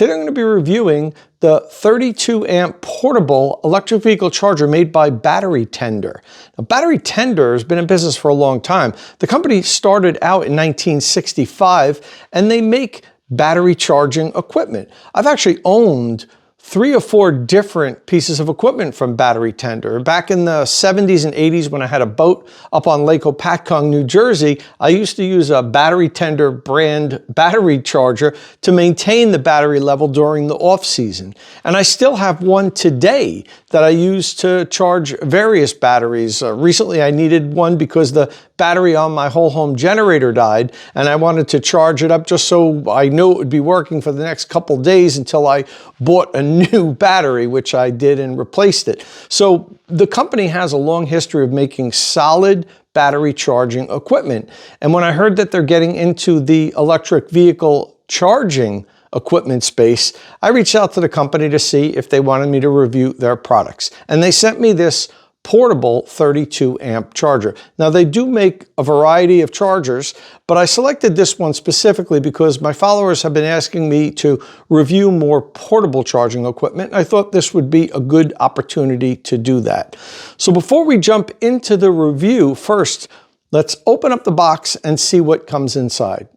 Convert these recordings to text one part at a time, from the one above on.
Today I'm going to be reviewing the 32 amp portable electric vehicle charger made by Battery Tender. Now, Battery Tender has been in business for a long time. The company started out in 1965 and they make battery charging equipment. I've actually owned 3 or 4 different pieces of equipment from Battery Tender. Back in the 70s and 80s when I had a boat up on Lake Opatcong, New Jersey, I used to use a Battery Tender brand battery charger to maintain the battery level during the off season. And I still have one today that I use to charge various batteries. Recently I needed one because the battery on my whole home generator died and I wanted to charge it up just so I knew it would be working for the next couple days until I bought a new battery, which I did and replaced it. So the company has a long history of making solid battery charging equipment. And when I heard that they're getting into the electric vehicle charging equipment space, I reached out to the company to see if they wanted me to review their products. And they sent me this portable 32 amp charger. Now they do make a variety of chargers, but I selected this one specifically because my followers have been asking me to review more portable charging equipment. I thought this would be a good opportunity to do that. So before we jump into the review, first, let's open up the box and see what comes inside.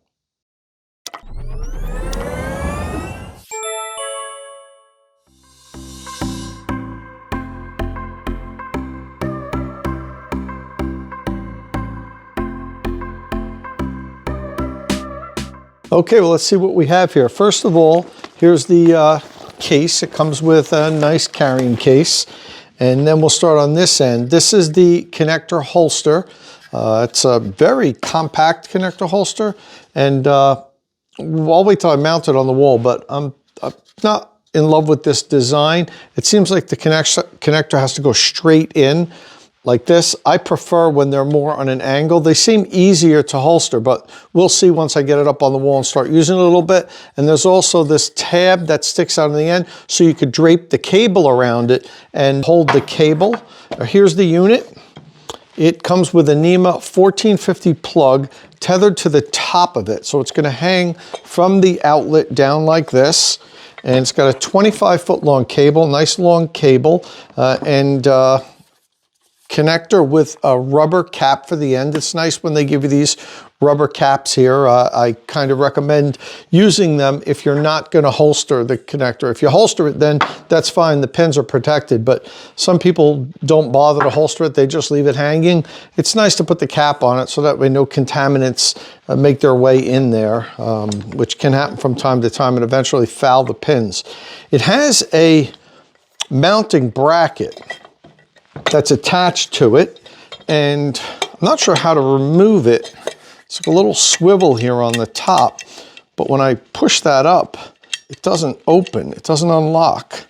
Okay, well, let's see what we have here. First of all, here's the case. It comes with a nice carrying case. And then we'll start on this end. This is the connector holster. It's a very compact connector holster. And I'll wait till I mount it on the wall, but I'm not in love with this design. It seems like the connector has to go straight in like this. I prefer when they're more on an angle. They seem easier to holster, but we'll see once I get it up on the wall and start using it a little bit. And there's also this tab that sticks out in the end, so you could drape the cable around it and hold the cable. Here's the unit. It comes with a NEMA 1450 plug tethered to the top of it. So it's gonna hang from the outlet down like this. And it's got a 25-foot long cable, nice long cable, connector with a rubber cap for the end. It's nice when they give you these rubber caps here. I kind of recommend using them if you're not going to holster the connector. If you holster it, then that's fine. The pins are protected, but some people don't bother to holster it. They just leave it hanging. It's nice to put the cap on it so that way no contaminants make their way in there, which can happen from time to time and eventually foul the pins. It has a mounting bracket that's attached to it, and I'm not sure how to remove it. It's like a little swivel here on the top, but when I push that up, it doesn't open, it doesn't unlock.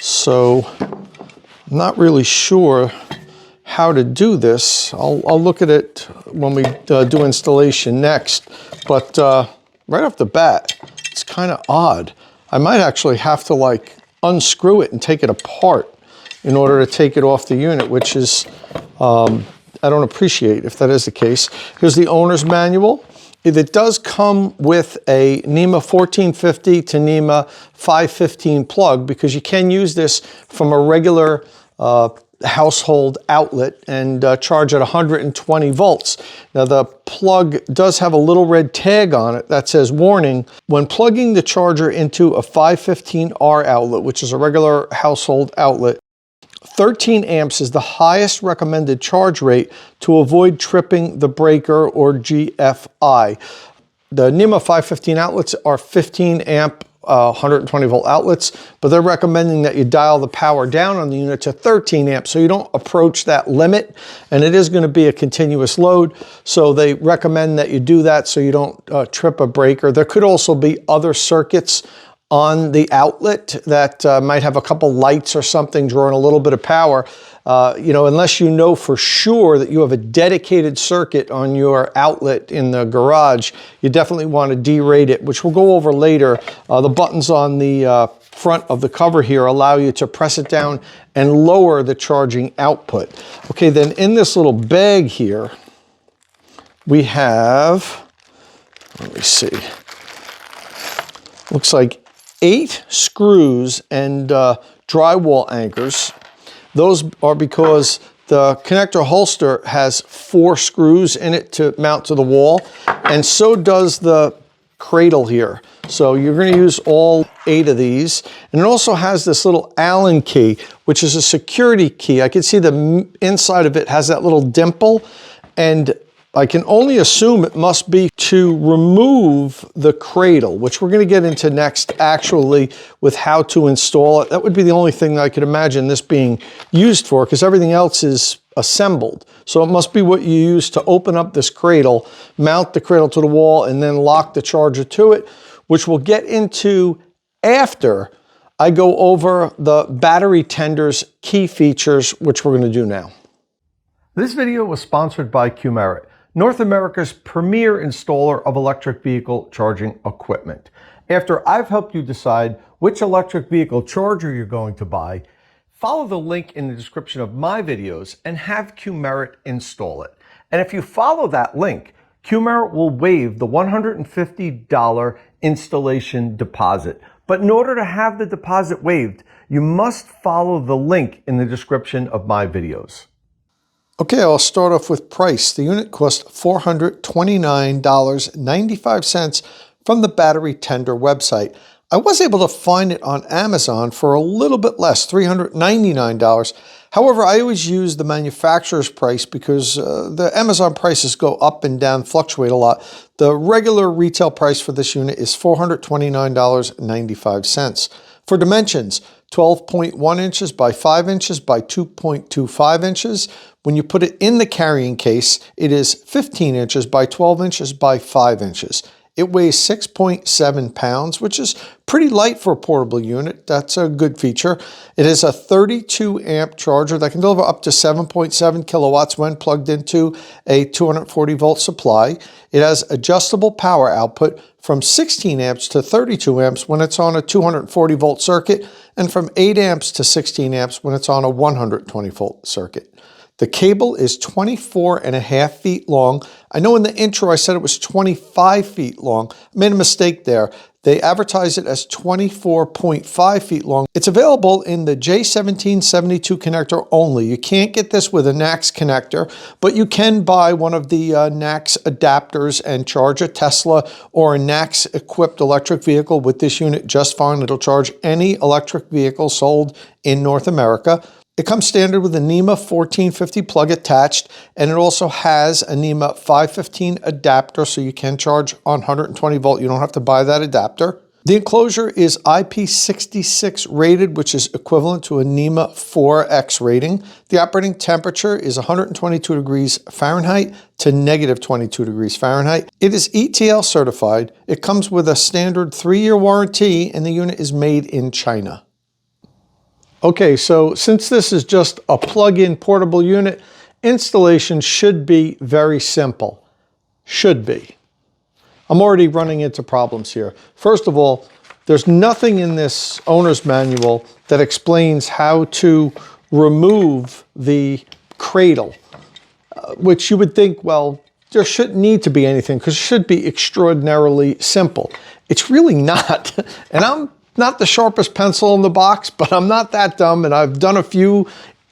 So I'm not really sure how to do this. I'll look at it when we do installation next, but right off the bat, it's kind of odd. I might actually have to like unscrew it and take it apart in order to take it off the unit, which is, I don't appreciate if that is the case. Here's the owner's manual. It does come with a NEMA 1450 to NEMA 515 plug, because you can use this from a regular household outlet and charge at 120 volts. Now the plug does have a little red tag on it that says, warning, when plugging the charger into a 515R outlet, which is a regular household outlet, 13 amps is the highest recommended charge rate to avoid tripping the breaker or GFI. The NEMA 515 outlets are 15 amp 120 volt outlets, but they're recommending that you dial the power down on the unit to 13 amps so you don't approach that limit, and it is going to be a continuous load, so they recommend that you do that so you don't trip a breaker. There could also be other circuits on the outlet that might have a couple lights or something drawing a little bit of power. You know, unless you know for sure that you have a dedicated circuit on your outlet in the garage, you definitely want to derate it, which we'll go over later. The buttons on the front of the cover here allow you to press it down and lower the charging output. Okay, then in this little bag here, we have, let me see, looks like 8 screws and drywall anchors. Those are because the connector holster has 4 screws in it to mount to the wall, and so does the cradle here. So you're going to use all 8 of these. And it also has this little Allen key, which is a security key. I can see the inside of it has that little dimple, and I can only assume it must be to remove the cradle, which we're going to get into next actually with how to install it. That would be the only thing that I could imagine this being used for, because everything else is assembled. So it must be what you use to open up this cradle, mount the cradle to the wall, and then lock the charger to it, which we'll get into after I go over the battery tender's key features, which we're going to do now. This video was sponsored by Qmerit, North America's premier installer of electric vehicle charging equipment. After I've helped you decide which electric vehicle charger you're going to buy, follow the link in the description of my videos and have Qmerit install it. And if you follow that link, Qmerit will waive the $150 installation deposit. But in order to have the deposit waived, you must follow the link in the description of my videos. Okay, I'll start off with price. The unit cost $429.95 from the Battery Tender website. I was able to find it on Amazon for a little bit less, $399. However, I always use the manufacturer's price because the Amazon prices go up and down, fluctuate a lot. The regular retail price for this unit is $429.95. For dimensions, 12.1 inches by 5 inches by 2.25 inches. When you put it in the carrying case, it is 15 inches by 12 inches by 5 inches. It weighs 6.7 pounds, which is pretty light for a portable unit. That's a good feature. It is a 32 amp charger that can deliver up to 7.7 kilowatts when plugged into a 240 volt supply. It has adjustable power output from 16 amps to 32 amps when it's on a 240 volt circuit, and from 8 amps to 16 amps when it's on a 120 volt circuit. The cable is 24.5 feet long. I know in the intro I said it was 25 feet long. I made a mistake there. They advertise it as 24.5 feet long. It's available in the J1772 connector only. You can't get this with a NACS connector, but you can buy one of the NACS adapters and charge a Tesla or a NACS equipped electric vehicle with this unit just fine. It'll charge any electric vehicle sold in North America. It comes standard with a NEMA 1450 plug attached, and it also has a NEMA 515 adapter, so you can charge on 120 volt. You don't have to buy that adapter. The enclosure is IP66 rated, which is equivalent to a NEMA 4X rating. The operating temperature is 122 degrees Fahrenheit to negative 22 degrees Fahrenheit. It is ETL certified. It comes with a standard 3-year warranty, and the unit is made in China. Okay, so since this is just a plug-in portable unit, installation should be very simple. Should be. I'm already running into problems here. First of all, there's nothing in this owner's manual that explains how to remove the cradle, which you would think, well, there shouldn't need to be anything because it should be extraordinarily simple. It's really not. And I'm not the sharpest pencil in the box, but I'm not that dumb, and I've done a few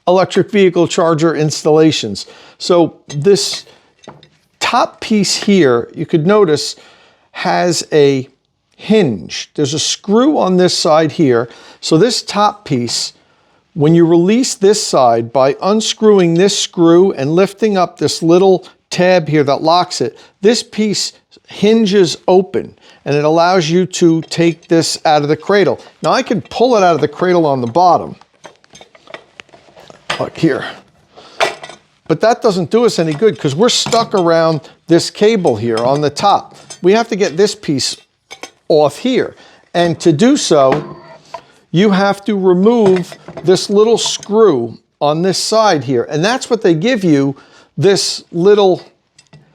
electric vehicle charger installations. So this top piece here, you could notice, has a hinge. There's a screw on this side here. So this top piece, when you release this side by unscrewing this screw and lifting up this little tab here that locks it, this piece hinges open and it allows you to take this out of the cradle. Now I can pull it out of the cradle on the bottom, like here, but that doesn't do us any good because we're stuck around this cable here on the top. We have to get this piece off here, and to do so you have to remove this little screw on this side here, and that's what they give you this little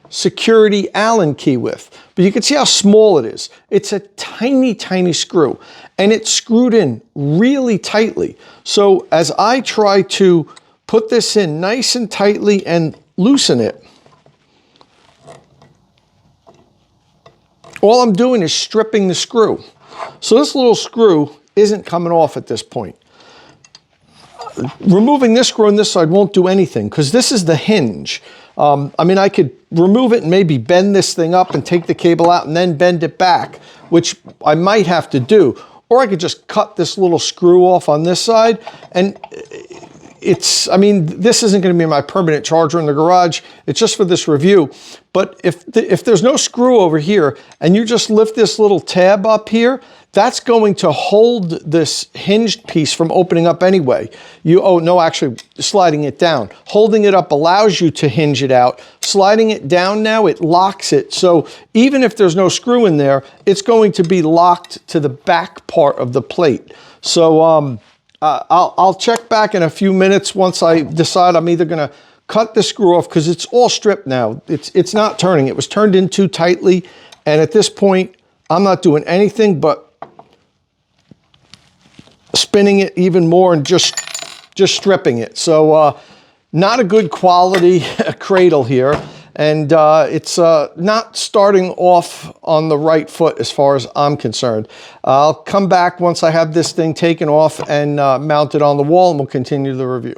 security Allen key with. But you can see how small it is. It's a tiny, tiny screw, and it's screwed in really tightly. So as I try to put this in nice and tightly and loosen it, all I'm doing is stripping the screw. So this little screw isn't coming off at this point. Removing this screw on this side won't do anything because this is the hinge. I mean, I could remove it and maybe bend this thing up and take the cable out and then bend it back, which I might have to do. Or I could just cut this little screw off on this side, and I mean, this isn't going to be my permanent charger in the garage. It's just for this review. But if there's no screw over here and you just lift this little tab up here, that's going to hold this hinged piece from opening up anyway. Actually sliding it down. Holding it up allows you to hinge it out. Sliding it down now, it locks it. So even if there's no screw in there, it's going to be locked to the back part of the plate. So I'll check back in a few minutes once I decide I'm either going to cut the screw off because it's all stripped now. It's not turning. It was turned in too tightly, and at this point, I'm not doing anything but spinning it even more and just stripping it. So not a good quality cradle here, and it's not starting off on the right foot as far as I'm concerned. I'll come back once I have this thing taken off and mounted on the wall, and we'll continue the review.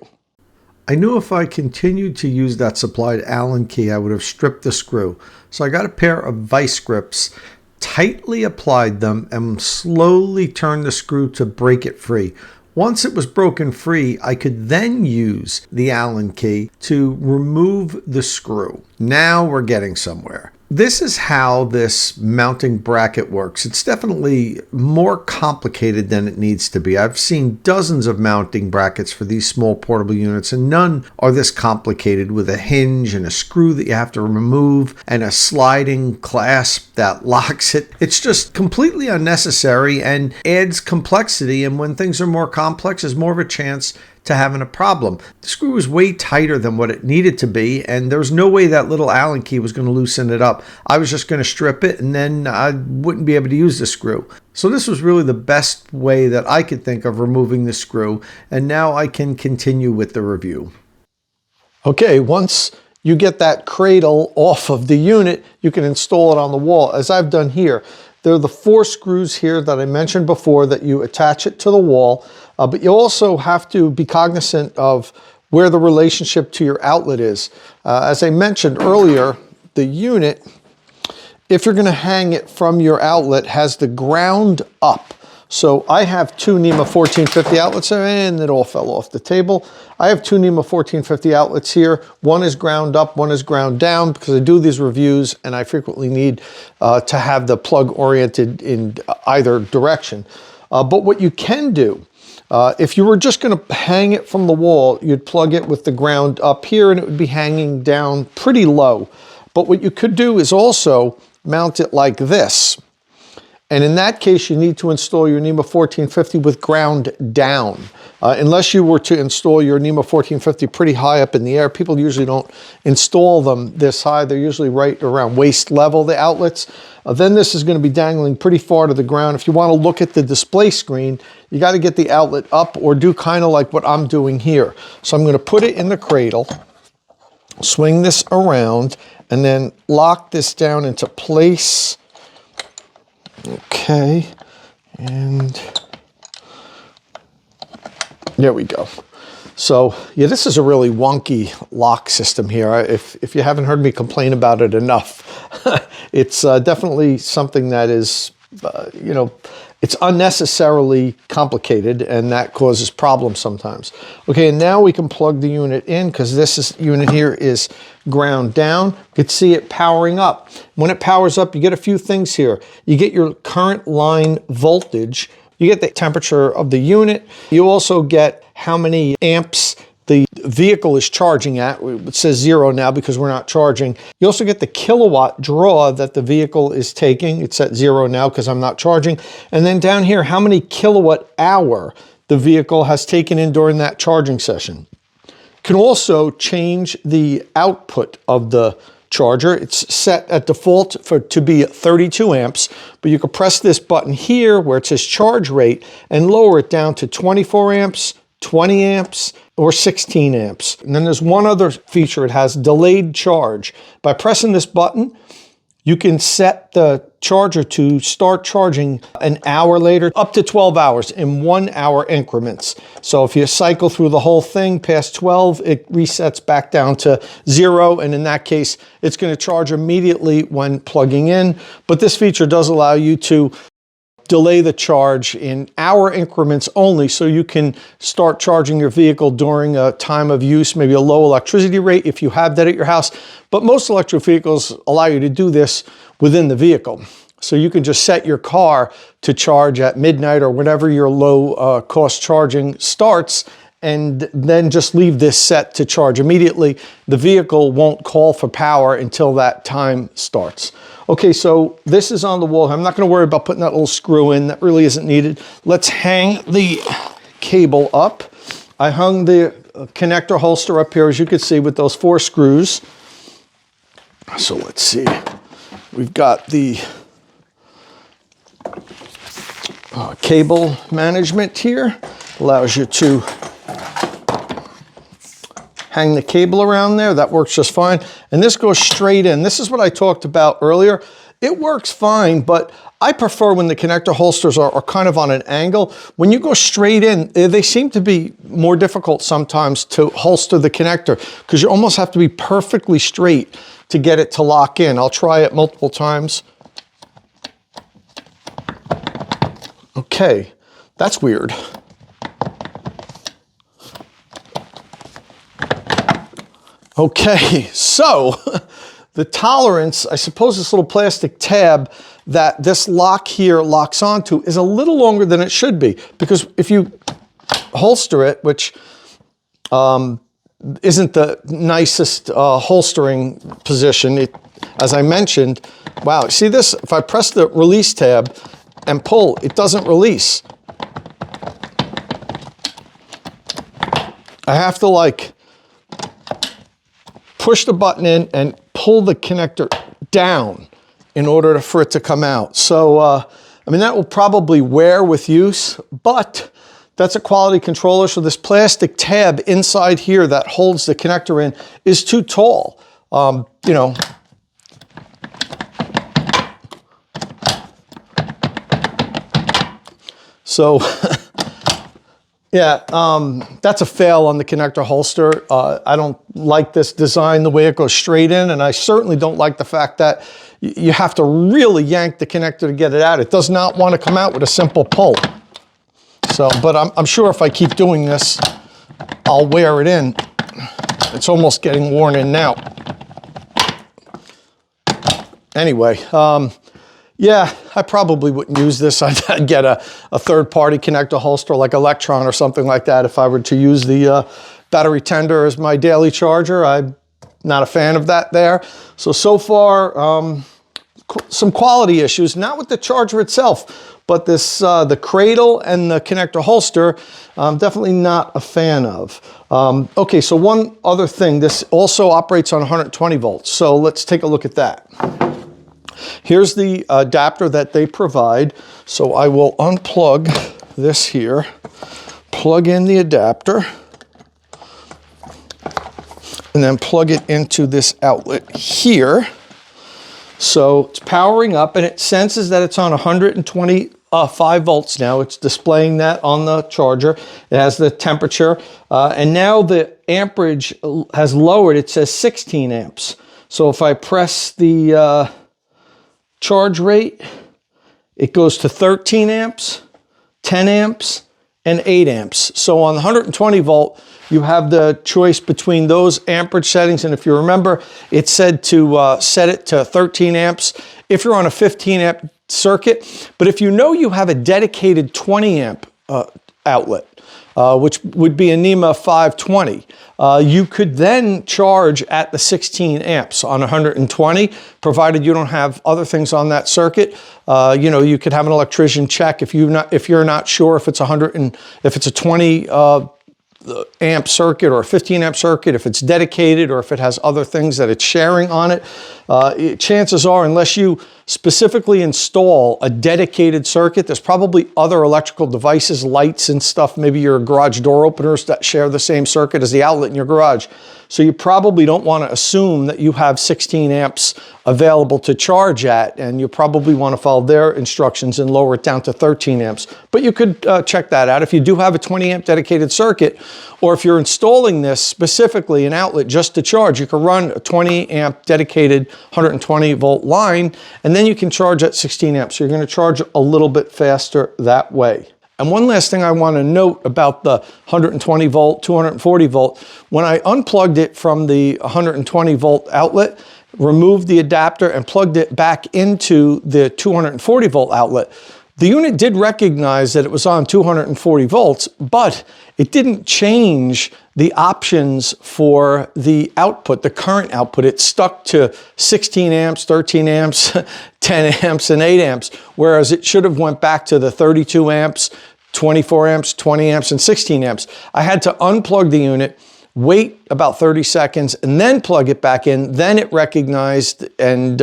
I knew if I continued to use that supplied Allen key, I would have stripped the screw. So I got a pair of vice grips, tightly applied them, and slowly turned the screw to break it free. Once it was broken free, I could then use the Allen key to remove the screw. Now we're getting somewhere. This is how this mounting bracket works. It's definitely more complicated than it needs to be. I've seen dozens of mounting brackets for these small portable units, and none are this complicated with a hinge and a screw that you have to remove and a sliding clasp that locks it. It's just completely unnecessary and adds complexity, and when things are more complex, there's more of a chance to having a problem. The screw was way tighter than what it needed to be, and there was no way that little Allen key was going to loosen it up. I was just going to strip it, and then I wouldn't be able to use the screw. So this was really the best way that I could think of removing the screw, and now I can continue with the review. Okay, once you get that cradle off of the unit, you can install it on the wall, as I've done here. There are the 4 screws here that I mentioned before that you attach it to the wall, but you also have to be cognizant of where the relationship to your outlet is. As I mentioned earlier, the unit, if you're going to hang it from your outlet, has the ground up. So I have 2 NEMA 1450 outlets, and it all fell off the table. I have 2 NEMA 1450 outlets here. One is ground up, one is ground down, because I do these reviews and I frequently need to have the plug oriented in either direction. But what you can do, if you were just going to hang it from the wall, you'd plug it with the ground up here and it would be hanging down pretty low. But what you could do is also mount it like this. And in that case, you need to install your NEMA 1450 with ground down. Unless you were to install your NEMA 1450 pretty high up in the air, people usually don't install them this high. They're usually right around waist level, the outlets. Then this is going to be dangling pretty far to the ground. If you want to look at the display screen, you got to get the outlet up or do kind of like what I'm doing here. So I'm going to put it in the cradle, swing this around, and then lock this down into place. Okay, and there we go. So yeah, this is a really wonky lock system here. If you haven't heard me complain about it enough, it's definitely something that is, it's unnecessarily complicated, and that causes problems sometimes. Okay, and now we can plug the unit in because this unit here is ground down. You can see it powering up. When it powers up, you get a few things here. You get your current line voltage. You get the temperature of the unit. You also get how many amps the vehicle is charging at. It says 0 now because we're not charging. You also get the kilowatt draw that the vehicle is taking. It's at 0 now because I'm not charging. And then down here, how many kilowatt hour the vehicle has taken in during that charging session. You can also change the output of the charger. It's set at default to be 32 amps, but you can press this button here where it says charge rate and lower it down to 24 amps, 20 amps, or 16 amps. And then there's one other feature. It has delayed charge. By pressing this button, you can set the charger to start charging an hour later, up to 12 hours in 1 hour increments. So if you cycle through the whole thing past 12, it resets back down to 0. And in that case, it's going to charge immediately when plugging in. But this feature does allow you to delay the charge in hour increments only, so you can start charging your vehicle during a time of use, maybe a low electricity rate if you have that at your house. But most electric vehicles allow you to do this within the vehicle. So you can just set your car to charge at midnight or whenever your low cost charging starts, and then just leave this set to charge immediately. The vehicle won't call for power until that time starts. Okay, so this is on the wall. I'm not going to worry about putting that little screw in. That really isn't needed. Let's hang the cable up. I hung the connector holster up here, as you can see, with those 4 screws. So let's see. We've got the cable management here. Allows you to hang the cable around there. That works just fine. And this goes straight in. This is what I talked about earlier. It works fine, but I prefer when the connector holsters are kind of on an angle. When you go straight in, they seem to be more difficult sometimes to holster the connector, because you almost have to be perfectly straight to get it to lock in. I'll try it multiple times. Okay, that's weird. Okay, so the tolerance, I suppose this little plastic tab that this lock here locks onto is a little longer than it should be, because if you holster it, which isn't the nicest holstering position, as I mentioned, wow, see this? If I press the release tab and pull, it doesn't release. I have to like push the button in and pull the connector down in order for it to come out. So, I mean, that will probably wear with use, but that's a quality controller. So this plastic tab inside here that holds the connector in is too tall. You know, so yeah, that's a fail on the connector holster. I don't like this design, the way it goes straight in, and I certainly don't like the fact that you have to really yank the connector to get it out. It does not want to come out with a simple pull. So, but I'm sure if I keep doing this, I'll wear it in. It's almost getting worn in now. Anyway, yeah, I probably wouldn't use this. I'd get a third-party connector holster like Electron or something like that if I were to use the battery tender as my daily charger. I'm not a fan of that there. So far, some quality issues, not with the charger itself, but this the cradle and the connector holster, I'm definitely not a fan of. Okay, so one other thing, this also operates on 120 volts. So let's take a look at that. Here's the adapter that they provide. So I will unplug this here, plug in the adapter, and then plug it into this outlet here. So it's powering up and it senses that it's on 125 volts now. It's displaying that on the charger. It has the temperature, and now the amperage has lowered. It says 16 amps. So if I press the charge rate, it goes to 13 amps, 10 amps, and 8 amps. So on the 120 volt, you have the choice between those amperage settings. And if you remember, it said to set it to 13 amps if you're on a 15 amp circuit. But if you know you have a dedicated 20 amp outlet, which would be a NEMA 520, you could then charge at the 16 amps on 120, provided you don't have other things on that circuit. You know, you could have an electrician check if you're not sure if it's a 20 the amp circuit or a 15 amp circuit, if it's dedicated or if it has other things that it's sharing on it, chances are, unless you specifically install a dedicated circuit, there's probably other electrical devices, lights and stuff, maybe your garage door openers that share the same circuit as the outlet in your garage. So you probably don't want to assume that you have 16 amps available to charge at, and you probably want to follow their instructions and lower it down to 13 amps. But you could check that out. If you do have a 20 amp dedicated circuit, or if you're installing this specifically an outlet just to charge, you can run a 20 amp dedicated 120 volt line, and then you can charge at 16 amps. So you're going to charge a little bit faster that way. And one last thing I want to note about the 120 volt, 240 volt, when I unplugged it from the 120 volt outlet, removed the adapter and plugged it back into the 240 volt outlet, the unit did recognize that it was on 240 volts, but it didn't change the options for the output, the current output. It stuck to 16 amps, 13 amps, 10 amps, and 8 amps, whereas it should have went back to the 32 amps, 24 amps, 20 amps, and 16 amps. I had to unplug the unit, wait about 30 seconds, and then plug it back in. Then it recognized and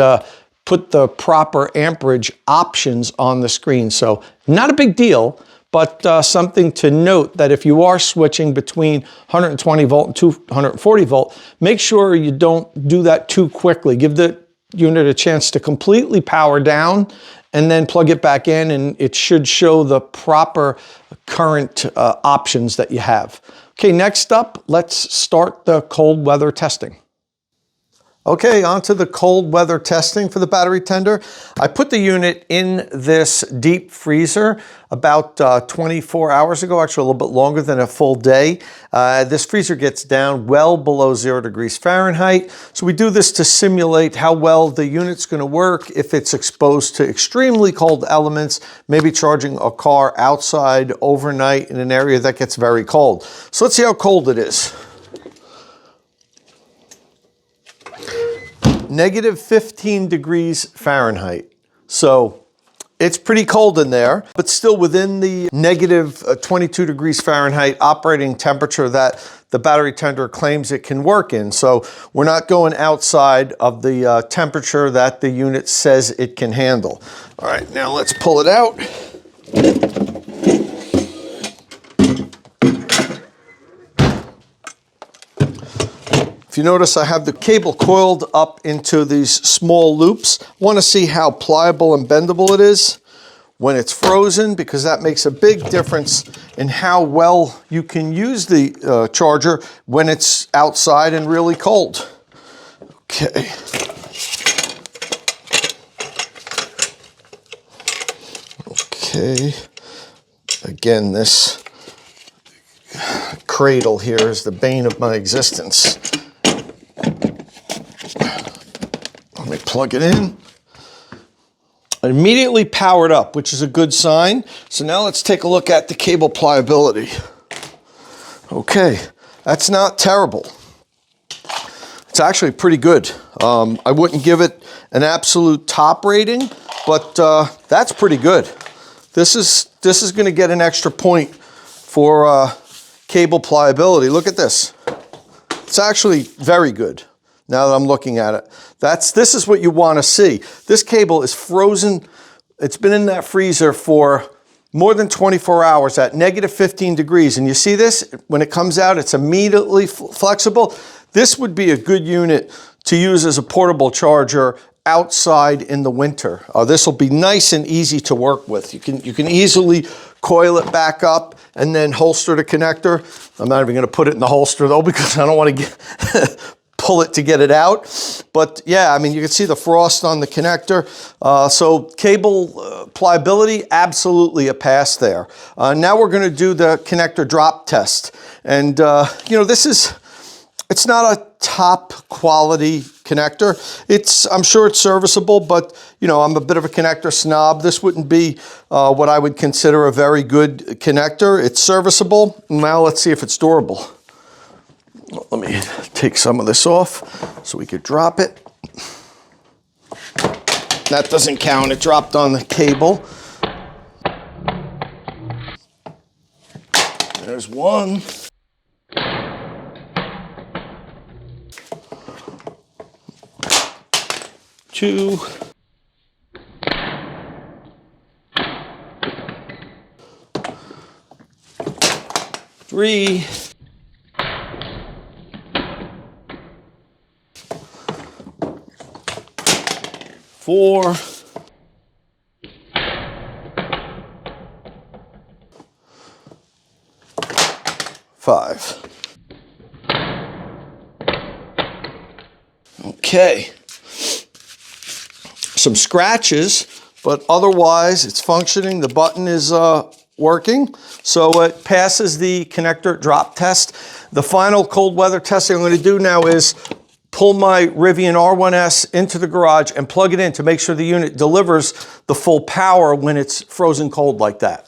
put the proper amperage options on the screen. So not a big deal, but something to note that if you are switching between 120 volt and 240 volt, make sure you don't do that too quickly. Give the unit a chance to completely power down and then plug it back in, and it should show the proper current options that you have. Okay, next up, let's start the cold weather testing. Okay, on to the cold weather testing for the battery tender. I put the unit in this deep freezer about 24 hours ago, actually a little bit longer than a full day. This freezer gets down well below 0 degrees Fahrenheit. So we do this to simulate how well the unit's going to work if it's exposed to extremely cold elements, maybe charging a car outside overnight in an area that gets very cold. So let's see how cold it is. Negative 15 degrees Fahrenheit. So it's pretty cold in there, but still within the negative 22 degrees Fahrenheit operating temperature that the battery tender claims it can work in. So we're not going outside of the temperature that the unit says it can handle. All right, now let's pull it out. If you notice, I have the cable coiled up into these small loops. I want to see how pliable and bendable it is when it's frozen, because that makes a big difference in how well you can use the charger when it's outside and really cold. Okay. Okay. Again, this cradle here is the bane of my existence. Let me plug it in. It immediately powered up, which is a good sign. So now let's take a look at the cable pliability. Okay, that's not terrible. It's actually pretty good. I wouldn't give it an absolute top rating, but that's pretty good. This is going to get an extra point for cable pliability. Look at this. It's actually very good. Now that I'm looking at it, this is what you want to see. This cable is frozen. It's been in that freezer for more than 24 hours at negative 15 degrees. And you see this? When it comes out, it's immediately flexible. This would be a good unit to use as a portable charger outside in the winter. This will be nice and easy to work with. You can easily coil it back up and then holster the connector. I'm not even going to put it in the holster though, because I don't want to pull it to get it out. But yeah, I mean, you can see the frost on the connector. So cable pliability, absolutely a pass there. Now we're going to do the connector drop test. And you know, it's not a top quality connector. I'm sure it's serviceable, but you know, I'm a bit of a connector snob. This wouldn't be what I would consider a very good connector. It's serviceable. Now let's see if it's durable. Let me take some of this off so we could drop it. That doesn't count. It dropped on the cable. There's one. 2, 3, 4, 5. Okay. Some scratches, but otherwise it's functioning. The button is working, so it passes the connector drop test. The final cold weather testing I'm going to do now is pull my Rivian R1S into the garage and plug it in to make sure the unit delivers the full power when it's frozen cold like that.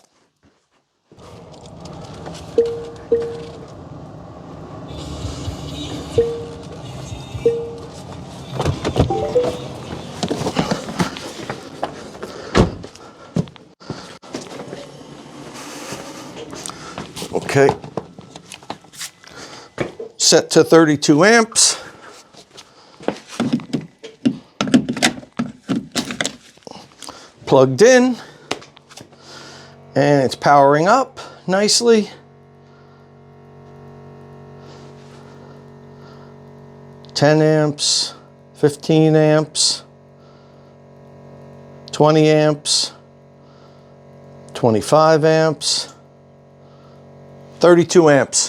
Okay, set to 32 amps. Plugged in, and it's powering up nicely. $10 amps, 15 amps, 20 amps, 25 amps, 32 amps.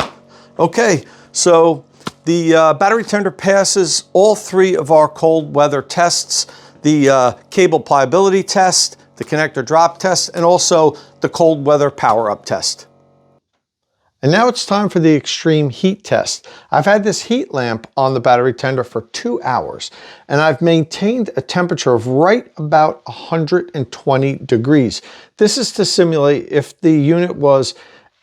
Okay, so the battery tender passes all 3 of our cold weather tests. The cable pliability test, the connector drop test, and also the cold weather power up test. And now it's time for the extreme heat test. I've had this heat lamp on the battery tender for 2 hours, and I've maintained a temperature of right about 120 degrees. This is to simulate if the unit was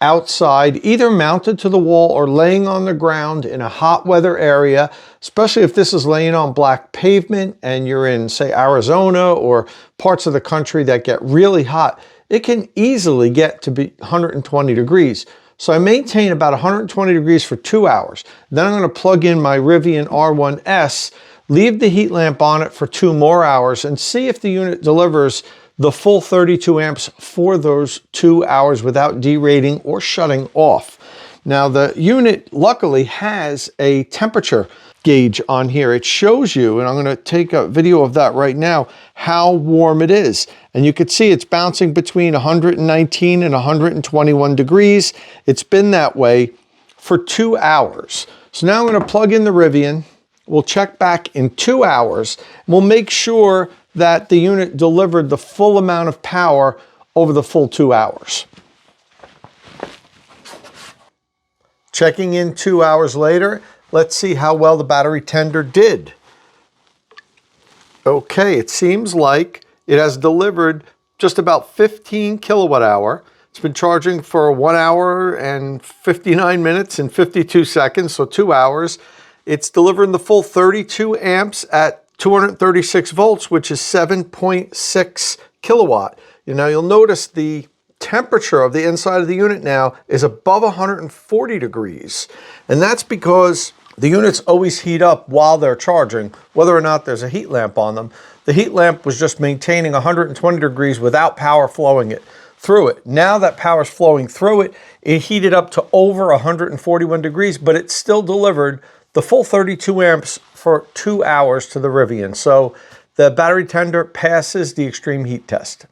outside, either mounted to the wall or laying on the ground in a hot weather area, especially if this is laying on black pavement and you're in, say, Arizona or parts of the country that get really hot. It can easily get to be 120 degrees. So I maintain about 120 degrees for 2 hours. Then I'm going to plug in my Rivian R1S, leave the heat lamp on it for 2 more hours, and see if the unit delivers the full 32 amps for those 2 hours without derating or shutting off. Now the unit luckily has a temperature gauge on here. It shows you, and I'm going to take a video of that right now, how warm it is. And you can see it's bouncing between 119 and 121 degrees. It's been that way for 2 hours. So now I'm going to plug in the Rivian. We'll check back in 2 hours. We'll make sure that the unit delivered the full amount of power over the full 2 hours. Checking in 2 hours later, let's see how well the battery tender did. Okay, it seems like it has delivered just about 15 kilowatt hour. It's been charging for 1 hour and 59 minutes and 52 seconds, so 2 hours. It's delivering the full 32 amps at 236 volts, which is 7.6 kilowatt. Now you'll notice the temperature of the inside of the unit now is above 140 degrees. And that's because the units always heat up while they're charging, whether or not there's a heat lamp on them. The heat lamp was just maintaining 120 degrees without power flowing it through it. Now that power's flowing through it, it heated up to over 141 degrees, but it still delivered the full 32 amps for 2 hours to the Rivian. So the battery tender passes the extreme heat test.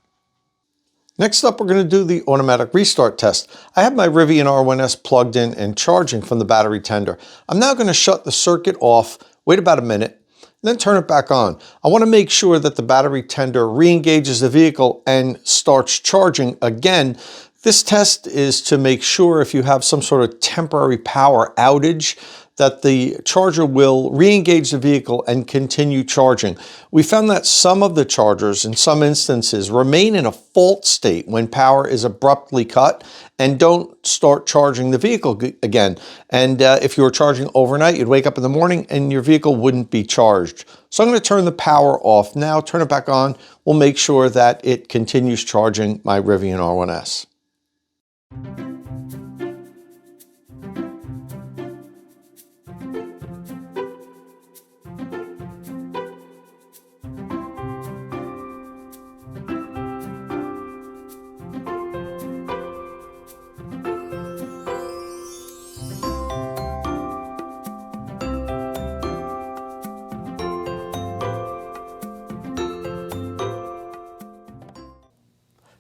Next up, we're going to do the automatic restart test. I have my Rivian R1S plugged in and charging from the battery tender. I'm now going to shut the circuit off, wait about a minute, then turn it back on. I want to make sure that the battery tender re-engages the vehicle and starts charging again. This test is to make sure if you have some sort of temporary power outage, that the charger will re-engage the vehicle and continue charging. We found that some of the chargers, in some instances, remain in a fault state when power is abruptly cut and don't start charging the vehicle again. And if you were charging overnight, you'd wake up in the morning and your vehicle wouldn't be charged. So I'm going to turn the power off now, turn it back on. We'll make sure that it continues charging my Rivian R1S.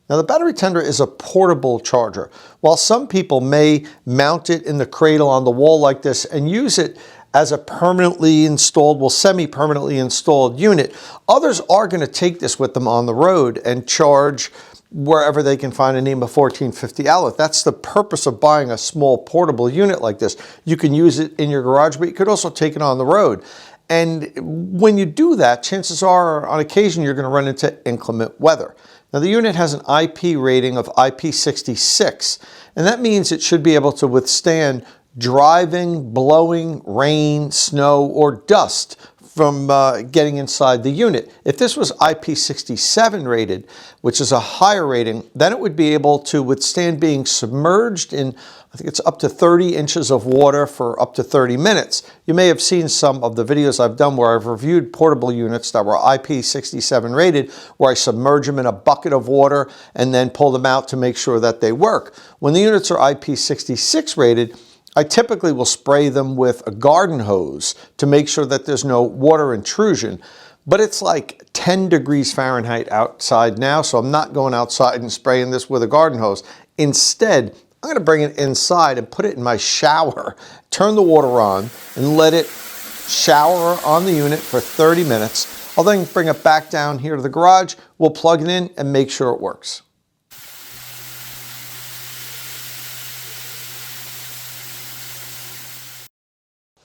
Now the battery tender is a portable charger. While some people may mount it in the cradle on the wall like this and use it as a permanently installed, well, semi-permanently installed unit, others are going to take this with them on the road and charge wherever they can find a NEMA 1450 outlet. That's the purpose of buying a small portable unit like this. You can use it in your garage, but you could also take it on the road. And when you do that, chances are on occasion you're going to run into inclement weather. Now the unit has an IP rating of IP66, and that means it should be able to withstand driving, blowing, rain, snow, or dust from getting inside the unit. If this was IP67 rated, which is a higher rating, then it would be able to withstand being submerged in, I think it's up to 30 inches of water for up to 30 minutes. You may have seen some of the videos I've done where I've reviewed portable units that were IP67 rated, where I submerge them in a bucket of water and then pull them out to make sure that they work. When the units are IP66 rated, I typically will spray them with a garden hose to make sure that there's no water intrusion. But it's like 10 degrees Fahrenheit outside now, so I'm not going outside and spraying this with a garden hose. Instead, I'm going to bring it inside and put it in my shower, turn the water on, and let it shower on the unit for 30 minutes. I'll then bring it back down here to the garage. We'll plug it in and make sure it works.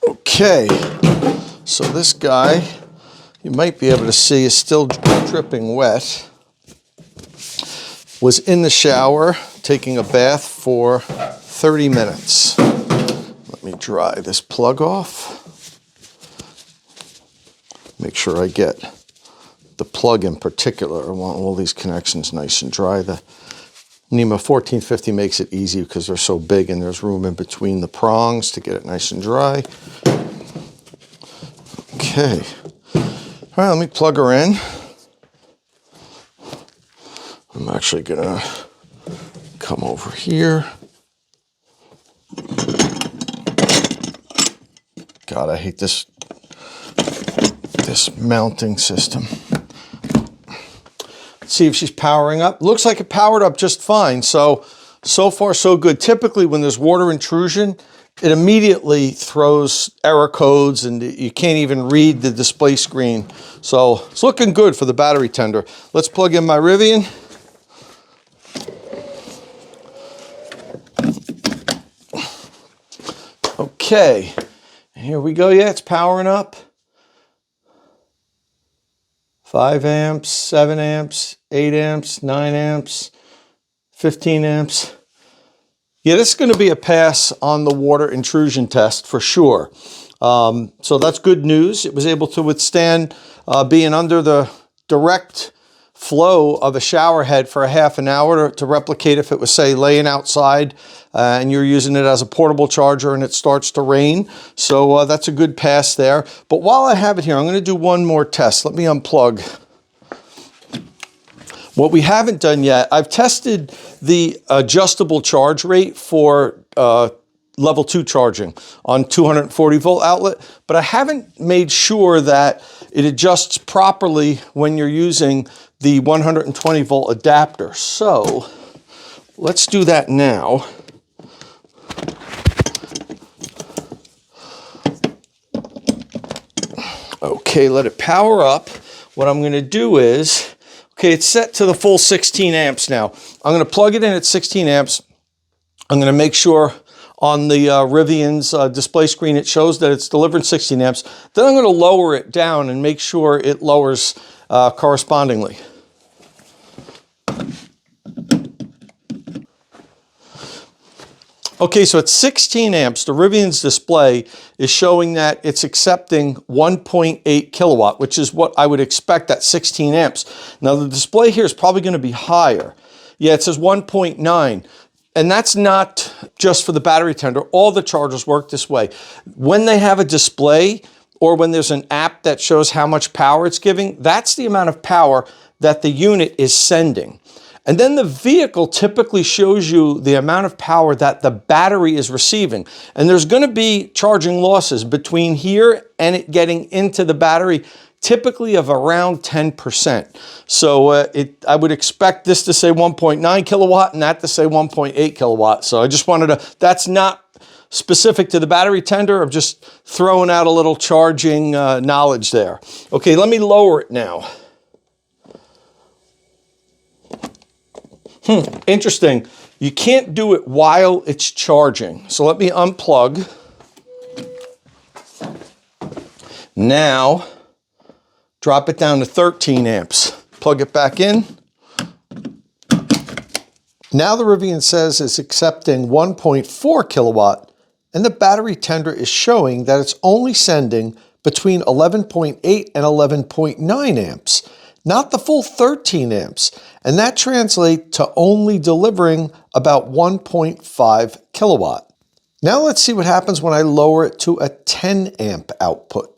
Okay, so this guy, you might be able to see, is still dripping wet. Was in the shower taking a bath for 30 minutes. Let me dry this plug off. Make sure I get the plug in particular. I want all these connections nice and dry. The NEMA 1450 makes it easy because they're so big and there's room in between the prongs to get it nice and dry. Okay. All right, let me plug her in. I'm actually gonna come over here. God, I hate this mounting system. See if she's powering up. Looks like it powered up just fine. So far so good. Typically when there's water intrusion, it immediately throws error codes and you can't even read the display screen. So it's looking good for the battery tender. Let's plug in my Rivian. Okay, here we go. Yeah, it's powering up. 5 amps, 7 amps, 8 amps, 9 amps, 15 amps. Yeah, this is going to be a pass on the water intrusion test for sure. So that's good news. It was able to withstand being under the direct flow of a shower head for a half an hour to replicate if it was, say, laying outside and you're using it as a portable charger and it starts to rain. So that's a good pass there. But while I have it here, I'm going to do one more test. Let me unplug. What we haven't done yet, I've tested the adjustable charge rate for level 2 charging on 240 volt outlet, but I haven't made sure that it adjusts properly when you're using the 120 volt adapter. So let's do that now. Okay, let it power up. What I'm going to do is, okay, it's set to the full 16 amps now. I'm going to plug it in at 16 amps. I'm going to make sure on the Rivian's display screen it shows that it's delivering 16 amps. Then I'm going to lower it down and make sure it lowers correspondingly. Okay, so at 16 amps, the Rivian's display is showing that it's accepting 1.8 kilowatt, which is what I would expect at 16 amps. Now the display here is probably going to be higher. Yeah, it says 1.9. And that's not just for the battery tender. All the chargers work this way. When they have a display or when there's an app that shows how much power it's giving, that's the amount of power that the unit is sending. And then the vehicle typically shows you the amount of power that the battery is receiving. And there's going to be charging losses between here and it getting into the battery. typically of around 10%. So I would expect this to say 1.9 kilowatt and that to say 1.8 kilowatt. So I just wanted to, that's not specific to the battery tender. I'm just throwing out a little charging knowledge there. Okay, let me lower it now. Interesting. You can't do it while it's charging. So let me unplug. Now, drop it down to 13 amps. Plug it back in. Now the Rivian says it's accepting 1.4 kilowatt, and the battery tender is showing that it's only sending between 11.8 and 11.9 amps, not the full 13 amps, and that translates to only delivering about 1.5 kilowatt. Now let's see what happens when I lower it to a 10 amp output.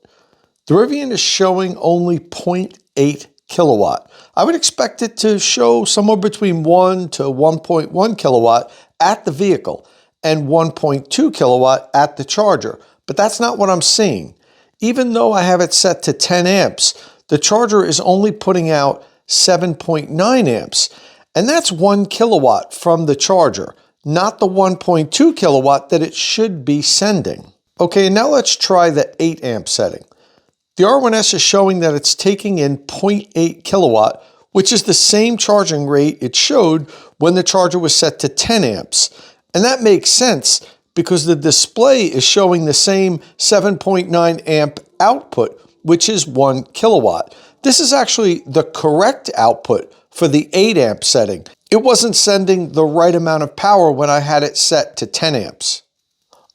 The Rivian is showing only 0.8 kilowatt. I would expect it to show somewhere between 1 to 1.1 kilowatt at the vehicle and 1.2 kilowatt at the charger, but that's not what I'm seeing. Even though I have it set to 10 amps, the charger is only putting out 7.9 amps, and that's 1 kilowatt from the charger, not the 1.2 kilowatt that it should be sending. Okay, now let's try the 8 amp setting. The R1S is showing that it's taking in 0.8 kilowatt, which is the same charging rate it showed when the charger was set to 10 amps. And that makes sense because the display is showing the same 7.9 amp output, which is 1 kilowatt. This is actually the correct output for the 8 amp setting. It wasn't sending the right amount of power when I had it set to 10 amps.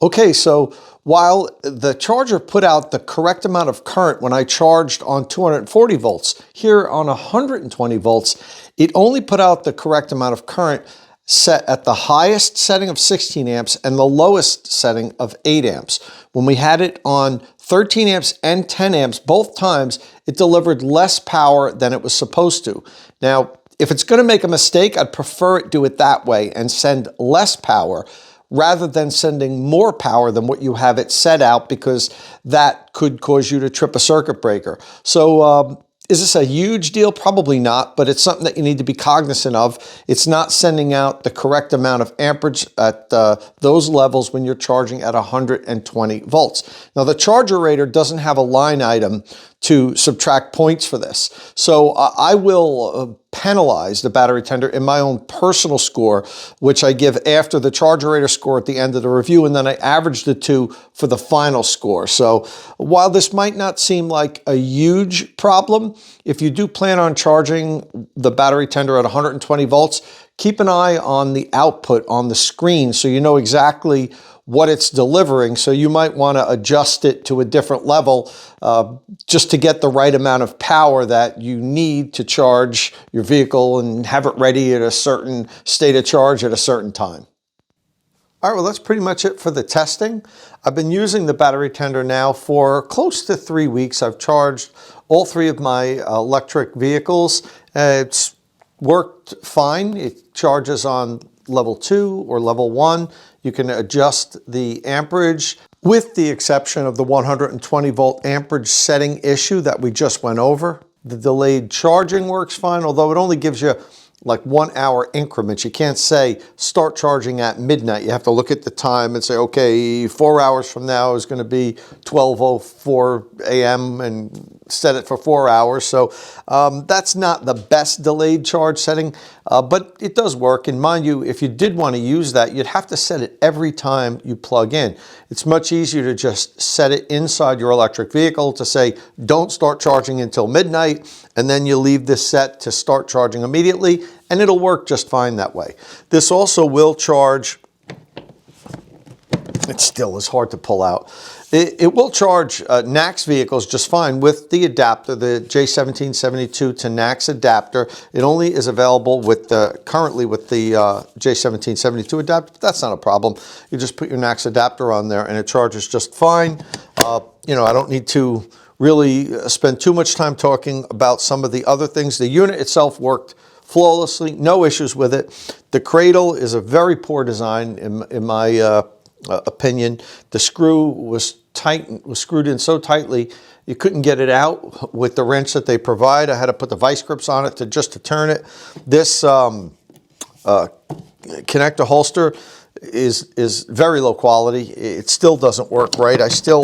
Okay, so while the charger put out the correct amount of current when I charged on 240 volts, here on 120 volts, it only put out the correct amount of current set at the highest setting of 16 amps and the lowest setting of 8 amps. When we had it on 13 amps and 10 amps, both times, it delivered less power than it was supposed to. Now, if it's going to make a mistake, I'd prefer it do it that way and send less power rather than sending more power than what you have it set out, because that could cause you to trip a circuit breaker. So is this a huge deal? Probably not, but it's something that you need to be cognizant of. It's not sending out the correct amount of amperage at those levels when you're charging at 120 volts. Now the ChargerRater doesn't have a line item to subtract points for this. So I will penalize the battery tender in my own personal score, which I give after the ChargerRater score at the end of the review, and then I average the two for the final score. So while this might not seem like a huge problem, if you do plan on charging the battery tender at 120 volts, keep an eye on the output on the screen so you know exactly what it's delivering. So you might want to adjust it to a different level just to get the right amount of power that you need to charge your vehicle and have it ready at a certain state of charge at a certain time. All right, well, that's pretty much it for the testing. I've been using the battery tender now for close to 3 weeks. I've charged all 3 of my electric vehicles. It's worked fine. It charges on level 2 or level 1. You can adjust the amperage with the exception of the 120 volt amperage setting issue that we just went over. The delayed charging works fine, although it only gives you like 1 hour increments. You can't say start charging at midnight. You have to look at the time and say, okay, 4 hours from now is going to be 12:04 a.m. and set it for 4 hours. So that's not the best delayed charge setting, but it does work. And mind you, if you did want to use that, you'd have to set it every time you plug in. It's much easier to just set it inside your electric vehicle to say, don't start charging until midnight, and then you leave this set to start charging immediately, and it'll work just fine that way. This also will charge, it still is hard to pull out. It will charge NACS vehicles just fine with the adapter, the J1772 to NACS adapter. It only is available with currently with the J1772 adapter, but that's not a problem. You just put your NACS adapter on there and it charges just fine. You know, I don't need to really spend too much time talking about some of the other things. The unit itself worked flawlessly, no issues with it. The cradle is a very poor design in my opinion. The screw was tight, was screwed in so tightly you couldn't get it out with the wrench that they provide. I had to put the vice grips on it just to turn it. This connector holster is very low quality. It still doesn't work right. I still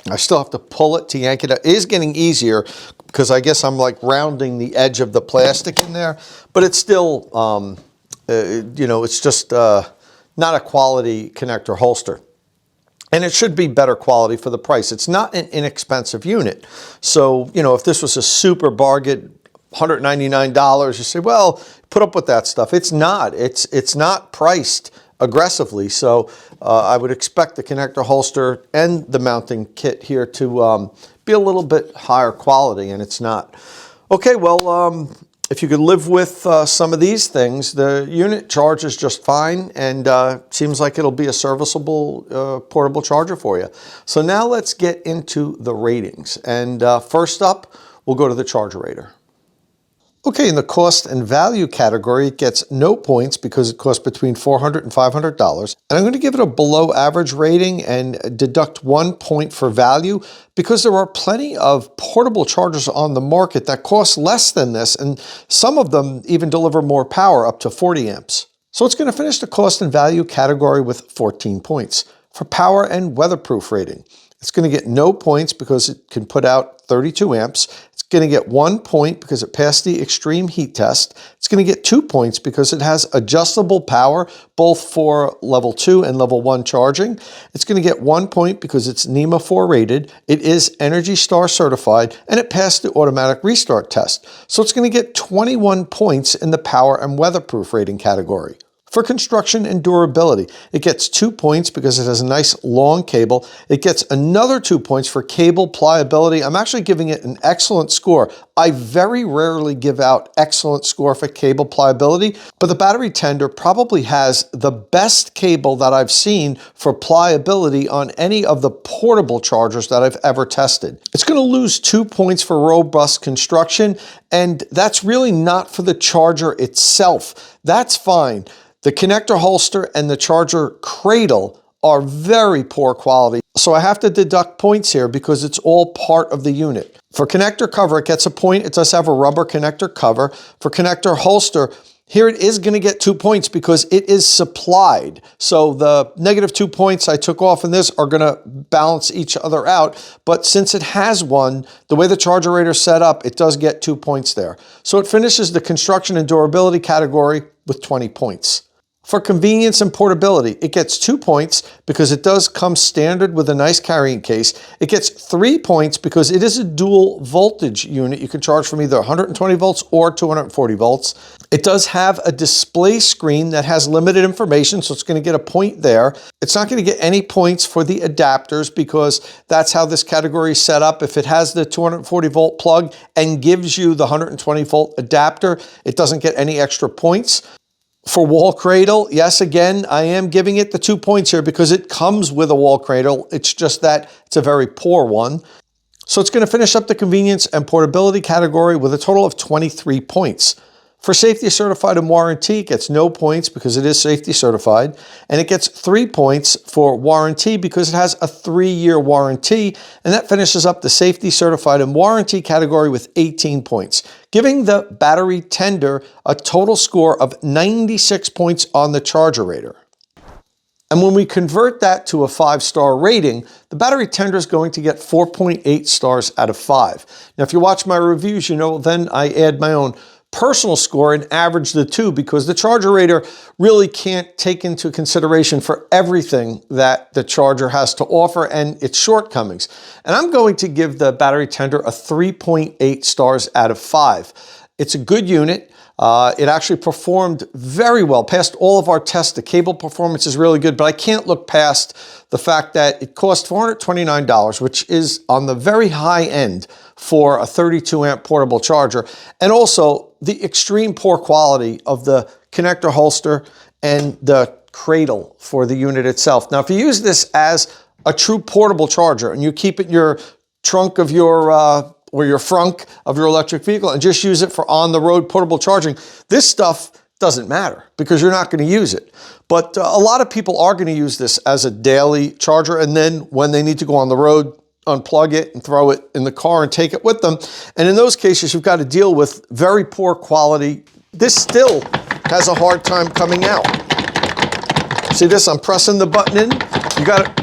have to pull it to yank it out. It is getting easier because I guess I'm like rounding the edge of the plastic in there, but it's still, you know, it's just not a quality connector holster. And it should be better quality for the price. It's not an inexpensive unit. So, you know, if this was a super bargain, $199, you say, well, put up with that stuff. It's not. It's not priced aggressively. So I would expect the connector holster and the mounting kit here to be a little bit higher quality, and it's not. Okay, well, if you could live with some of these things, the unit charges just fine, and seems like it'll be a serviceable portable charger for you. So now let's get into the ratings. And first up, we'll go to the ChargerRater. Okay, in the cost and value category, it gets no points because it costs between $400 and $500. And I'm going to give it a below average rating and deduct 1 point for value because there are plenty of portable chargers on the market that cost less than this, and some of them even deliver more power, up to 40 amps. So it's going to finish the cost and value category with 14 points. For power and weatherproof rating, it's going to get no points because it can put out 32 amps. It's going to get 1 point because it passed the extreme heat test. It's going to get 2 points because it has adjustable power, both for level 2 and level 1 charging. It's going to get 1 point because it's NEMA 4 rated. It is Energy Star certified, and it passed the automatic restart test. So it's going to get 21 points in the power and weatherproof rating category. For construction and durability, it gets 2 points because it has a nice long cable. It gets another 2 points for cable pliability. I'm actually giving it an excellent score. I very rarely give out excellent score for cable pliability, but the battery tender probably has the best cable that I've seen for pliability on any of the portable chargers that I've ever tested. It's going to lose 2 points for robust construction, and that's really not for the charger itself. That's fine. The connector holster and the charger cradle are very poor quality, so I have to deduct points here because it's all part of the unit. For connector cover, it gets a point. It does have a rubber connector cover. For connector holster, here it is going to get 2 points because it is supplied. So the negative 2 points I took off in this are going to balance each other out. But since it has one, the way the ChargerRater is set up, it does get 2 points there. So it finishes the construction and durability category with 20 points. For convenience and portability, it gets 2 points because it does come standard with a nice carrying case. It gets 3 points because it is a dual voltage unit. You can charge from either 120 volts or 240 volts. It does have a display screen that has limited information, so it's going to get a point there. It's not going to get any points for the adapters because that's how this category is set up. If it has the 240 volt plug and gives you the 120 volt adapter, it doesn't get any extra points. For wall cradle, yes, again, I am giving it the 2 points here because it comes with a wall cradle. It's just that it's a very poor one. So it's going to finish up the convenience and portability category with a total of 23 points. For safety certified and warranty, it gets no points because it is safety certified, and it gets 3 points for warranty because it has a 3-year warranty, and that finishes up the safety certified and warranty category with 18 points, giving the battery tender a total score of 96 points on the ChargerRater. And when we convert that to a 5-star rating, the battery tender is going to get 4.8 stars out of 5. Now, if you watch my reviews, you know then I add my own personal score and average the two because the ChargerRater really can't take into consideration for everything that the charger has to offer and its shortcomings. And I'm going to give the battery tender a 3.8 stars out of 5. It's a good unit. It actually performed very well, passed all of our tests. The cable performance is really good, but I can't look past the fact that it cost $429, which is on the very high end for a 32 amp portable charger, and also the extreme poor quality of the connector holster and the cradle for the unit itself. Now, if you use this as a true portable charger and you keep it in your trunk of your or your frunk of your electric vehicle and just use it for on-the-road portable charging, this stuff doesn't matter because you're not going to use it. But a lot of people are going to use this as a daily charger, and then when they need to go on the road, unplug it and throw it in the car and take it with them. And in those cases, you've got to deal with very poor quality. This still has a hard time coming out. See this? I'm pressing the button in.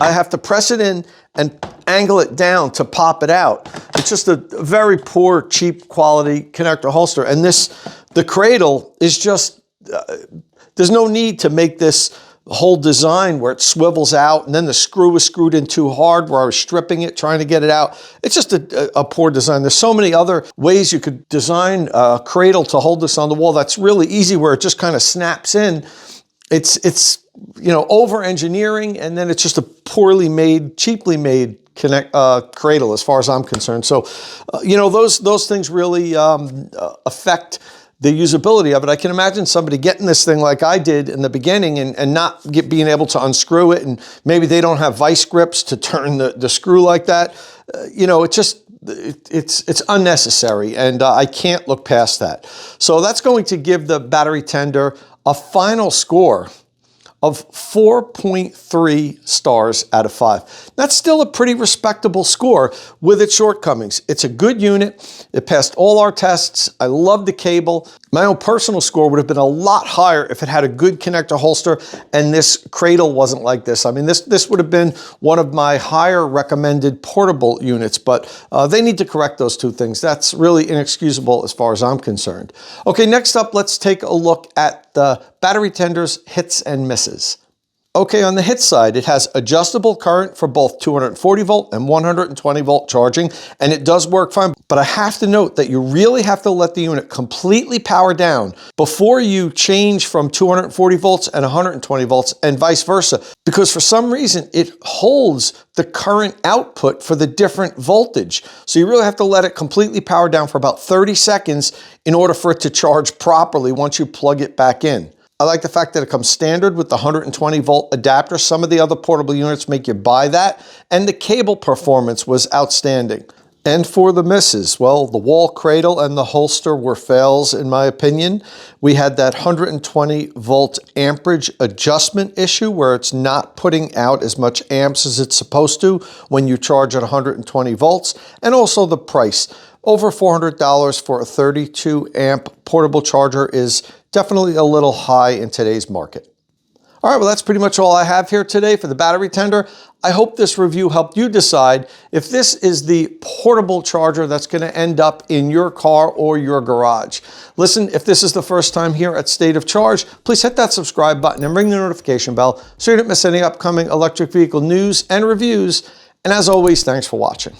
I have to press it in and angle it down to pop it out. It's just a very poor, cheap quality connector holster. And the cradle is just, there's no need to make this whole design where it swivels out and then the screw is screwed in too hard where I was stripping it, trying to get it out. It's just a poor design. There's so many other ways you could design a cradle to hold this on the wall that's really easy, where it just kind of snaps in. It's over engineering, and then it's just a poorly made, cheaply made cradle as far as I'm concerned. So, those things really affect the usability of it. I can imagine somebody getting this thing like I did in the beginning and not being able to unscrew it, and maybe they don't have vice grips to turn the screw like that. It's unnecessary, and I can't look past that. So that's going to give the battery tender a final score of 4.3 stars out of 5. That's still a pretty respectable score with its shortcomings. It's a good unit. It passed all our tests. I love the cable. My own personal score would have been a lot higher if it had a good connector holster and this cradle wasn't like this. I mean, this would have been one of my higher recommended portable units, but they need to correct those two things. That's really inexcusable as far as I'm concerned. Okay, next up, let's take a look at the battery tender's hits and misses. Okay, on the hit side, it has adjustable current for both 240 volt and 120 volt charging, and it does work fine. But I have to note that you really have to let the unit completely power down before you change from 240 volts and 120 volts and vice versa, because for some reason it holds the current output for the different voltage. So you really have to let it completely power down for about 30 seconds in order for it to charge properly once you plug it back in. I like the fact that it comes standard with the 120 volt adapter. Some of the other portable units make you buy that, and the cable performance was outstanding. And for the misses, well, the wall cradle and the holster were fails in my opinion. We had that 120 volt amperage adjustment issue where it's not putting out as much amps as it's supposed to when you charge at 120 volts, and also the price. Over $400 for a 32 amp portable charger is definitely a little high in today's market. All right, well, that's pretty much all I have here today for the battery tender. I hope this review helped you decide if this is the portable charger that's going to end up in your car or your garage. Listen, if this is the first time here at State of Charge, please hit that subscribe button and ring the notification bell so you don't miss any upcoming electric vehicle news and reviews. And as always, thanks for watching.